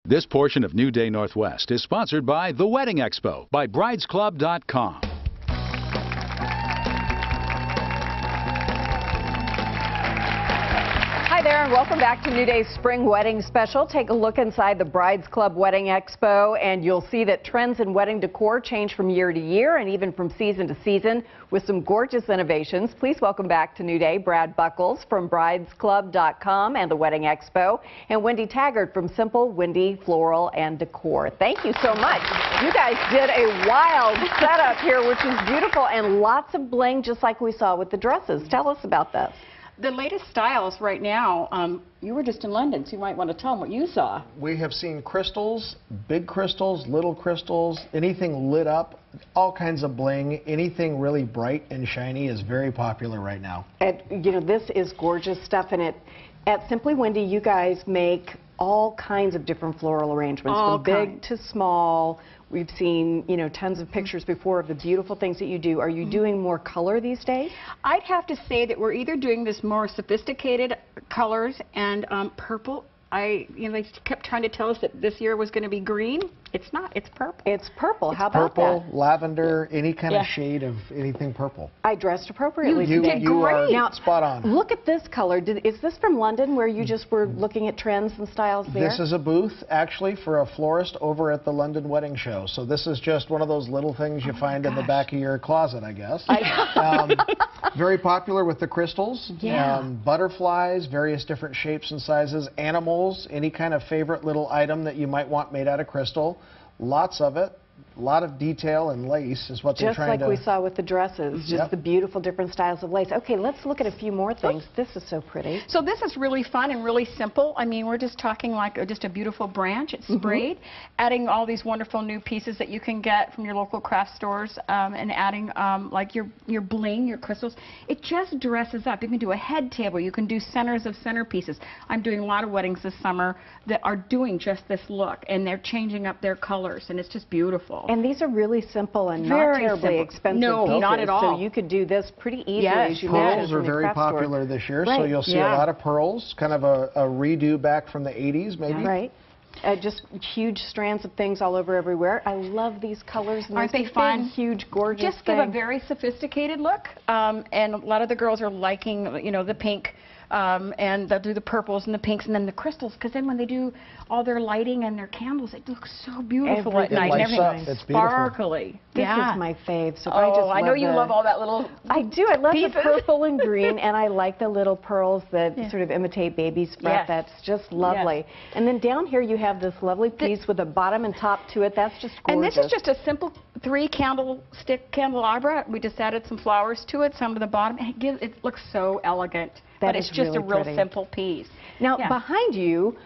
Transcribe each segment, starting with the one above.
This portion of New Day Northwest is sponsored by The Wedding Expo by Bridesclub.com. Hi there, and welcome back to New Day's Spring Wedding Special. Take a look inside the Brides Club Wedding Expo, and you'll see that trends in wedding decor change from year to year and even from season to season with some gorgeous innovations. Please welcome back to New Day Brad Buckles from Bridesclub.com and the Wedding Expo, and Wendy Taggart from Simple Wendy Floral and Decor. Thank you so much. You guys did a wild setup here, which is beautiful, and lots of bling, just like we saw with the dresses. Tell us about this. The latest styles right now, you were just in London, so you might want to tell them what you saw. We have seen crystals, big crystals, little crystals, anything lit up, all kinds of bling, anything really bright and shiny is very popular right now. And, you know, this is gorgeous stuff, and at Simply Wendy, you guys make all kinds of different floral arrangements, from big to small. We've seen, you know, tons of pictures before of the beautiful things that you do. Are you doing more color these days? I'd have to say that we're either doing this more sophisticated colors and purple. They kept trying to tell us that this year was going to be green. It's not. It's purple. It's purple. How about purple, that? lavender, any kind of shade of anything purple. I dressed appropriately today. You are now, spot on. Look at this color. Is this from London, where you just were looking at trends and styles there? This is a booth, actually, for a florist over at the London Wedding Show. So this is just one of those little things you find in the back of your closet, I guess. Very popular with the crystals, butterflies, various different shapes and sizes, animals, any kind of favorite little item that you might want made out of crystal. Lots of it. A lot of detail and lace is what they're trying to... Just like we saw with the dresses, just the beautiful different styles of lace. Okay, let's look at a few more things. This is so pretty. So this is really fun and really simple. I mean, we're just talking like just a beautiful branch. It's sprayed, adding all these wonderful new pieces that you can get from your local craft stores, and adding like your bling, your crystals. It just dresses up. You can do a head table. You can do centers of centerpieces. I'm doing a lot of weddings this summer that are doing just this look, and they're changing up their colors, and it's just beautiful. And these are really simple and not terribly expensive. No, not at all. So you could do this pretty easily. Yes, pearls are very popular this year, so you'll see a lot of pearls, kind of a redo back from the 80s, maybe. Right. Just huge strands of things all over everywhere. I love these colors. And aren't they fun? Big, huge, gorgeous Just give a very sophisticated look, and a lot of the girls are liking, you know, the pink. And they'll do the purples and the pinks and then the crystals, because then when they do all their lighting and their candles, it looks so beautiful at night. Everything's sparkly. This is my fave. So I know you love all that little I do. I love the purple and green, and I like the little pearls that sort of imitate baby's breath. That's just lovely. And then down here you have this lovely piece with a bottom and top to it. That's just gorgeous. And this is just a simple 3-candlestick candelabra. We just added some flowers to it, some to the bottom. It looks so elegant. But it's just a real simple piece. Now, behind you,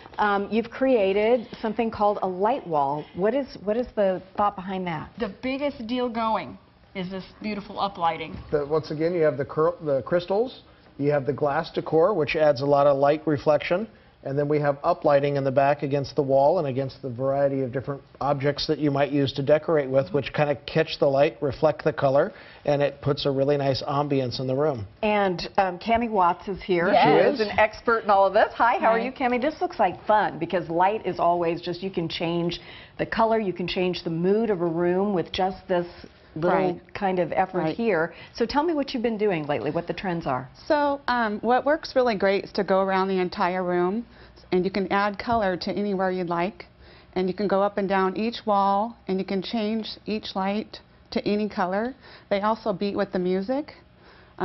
you've created something called a light wall. What is the thought behind that? The biggest deal going is this beautiful uplighting. Once again, you have the crystals, you have the glass decor, which adds a lot of light reflection, and then we have uplighting in the back against the wall and against the variety of different objects that you might use to decorate with, which kind of catch the light, reflect the color, and it puts a really nice ambience in the room. And Cammie Watts is here. Yes. She is an expert in all of this. Hi, how are you, Cammie? This looks like fun, because light is always just, you can change the color, you can change the mood of a room with just this little kind of effort here. So tell me what you've been doing lately, what the trends are. So what works really great is to go around the entire room, and you can add color to anywhere you'd like, and you can go up and down each wall, and you can change each light to any color. They also beat with the music.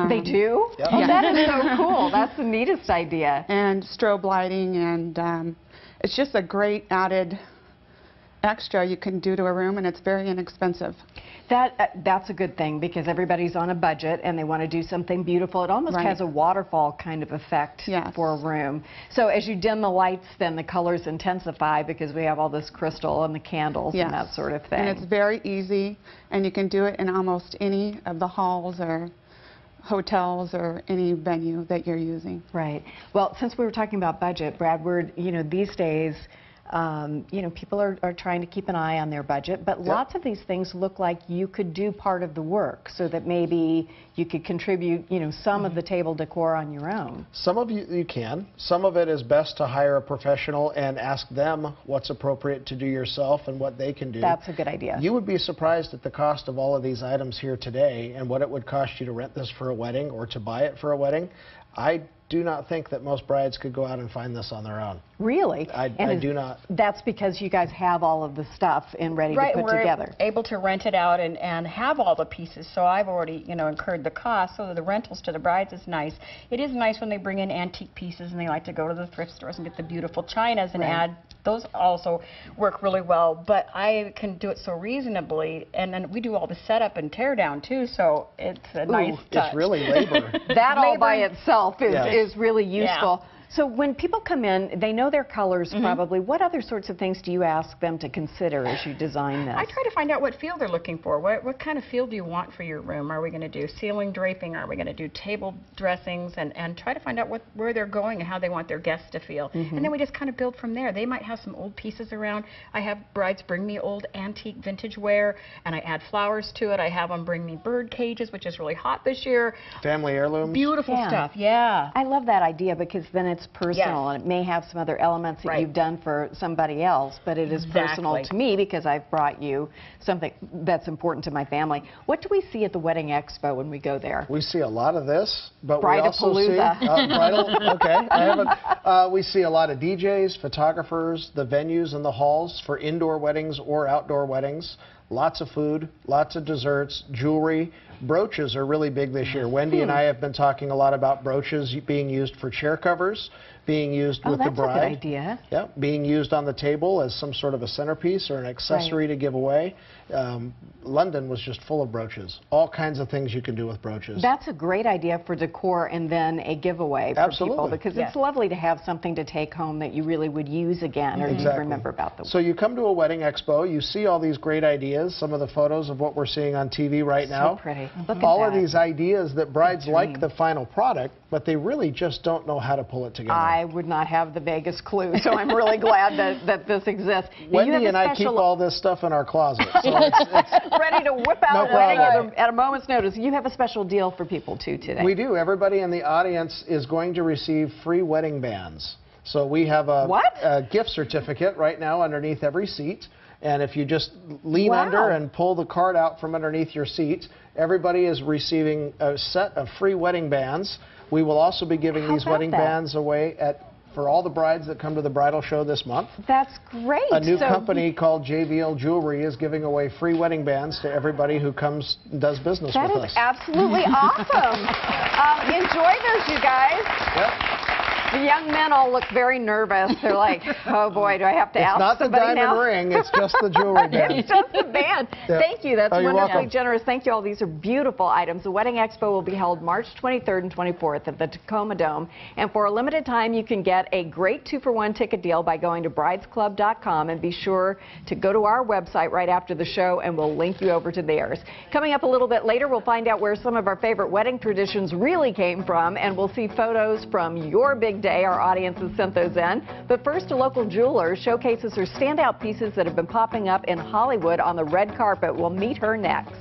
They do? Yep. Oh, that is so cool. That's the neatest idea. And strobe lighting, and it's just a great added extra you can do to a room, and it's very inexpensive. That's a good thing, because everybody's on a budget and they want to do something beautiful. It almost has a waterfall kind of effect for a room. So as you dim the lights, then the colors intensify, because we have all this crystal and the candles and that sort of thing. And it's very easy, and you can do it in almost any of the halls or hotels or any venue that you're using. Right. Well, since we were talking about budget, Brad, you know, these days You know, people are trying to keep an eye on their budget, but lots of these things look like you could do part of the work, so that maybe you could contribute, you know, some of the table decor on your own. Some of you can. Some of it is best to hire a professional and ask them what's appropriate to do yourself and what they can do. That's a good idea. You would be surprised at the cost of all of these items here today and what it would cost you to rent this for a wedding or to buy it for a wedding. I do not think that most brides could go out and find this on their own. Really? I do not. That's because you guys have all of the stuff and ready to put together. We're able to rent it out and have all the pieces, so I've already, you know, incurred the cost, so the rentals to the brides is nice. It is nice when they bring in antique pieces and they like to go to the thrift stores and get the beautiful chinas and add. Those also work really well, but I can do it so reasonably, and then we do all the setup and tear down too, so it's a nice touch. It's really labor. That all by itself is really useful. So when people come in, they know their colors probably. What other sorts of things do you ask them to consider as you design this? I try to find out what feel they're looking for. What kind of feel do you want for your room? Are we going to do ceiling draping? Are we going to do table dressings? And try to find out where they're going and how they want their guests to feel. And then we just kind of build from there. They might have some old pieces around. I have brides bring me old antique vintage wear, and I add flowers to it. I have them bring me bird cages, which is really hot this year. Family heirlooms. Beautiful stuff, yeah. I love that idea because then it's personal, and it may have some other elements that you've done for somebody else, but it is personal to me because I've brought you something that's important to my family. What do we see at the Wedding Expo when we go there? We see a lot of this, but we also see we see a lot of DJs, photographers, the venues and the halls for indoor weddings or outdoor weddings. Lots of food, lots of desserts, jewelry. Brooches are really big this year. Wendy and I have been talking a lot about brooches being used for chair covers, being used with the bride. That's a good idea. Yeah, being used on the table as some sort of a centerpiece or an accessory to give away. London was just full of brooches. All kinds of things you can do with brooches. That's a great idea for decor and then a giveaway for people, because it's lovely to have something to take home that you really would use again or you remember about the wedding. So you come to a wedding expo, you see all these great ideas, some of the photos of what we're seeing on TV right now. So pretty. Look at all of these ideas that brides like the final product, but they really just don't know how to pull it together. I would not have the vaguest clue, so I'm really glad that this exists. Wendy and I keep all this stuff in our closet, so it's ready to whip out at a moment's notice. You have a special deal for people too today. We do. Everybody in the audience is going to receive free wedding bands. So we have a gift certificate right now underneath every seat. And if you just lean under and pull the card out from underneath your seat, everybody is receiving a set of free wedding bands. We will also be giving these wedding bands away for all the brides that come to the bridal show this month. That's great. A new company called JVL Jewelry is giving away free wedding bands to everybody who comes and does business with us. That is absolutely awesome. Enjoy those, you guys. Yep. The young men all look very nervous. They're like, oh boy, do I have to ask somebody now? It's not the diamond ring, it's just the jewelry band. It's just the band. Yep. Thank you. That's wonderfully welcome. generous. Thank you all. These are beautiful items. The Wedding Expo will be held March 23rd and 24th at the Tacoma Dome. And for a limited time, you can get a great 2-for-1 ticket deal by going to Bridesclub.com, and be sure to go to our website right after the show, and we'll link you over to theirs. Coming up a little bit later, we'll find out where some of our favorite wedding traditions really came from, and we'll see photos from your big day. Our audience has sent those in. But first, a local jeweler showcases her standout pieces that have been popping up in Hollywood on the red carpet. We'll meet her next.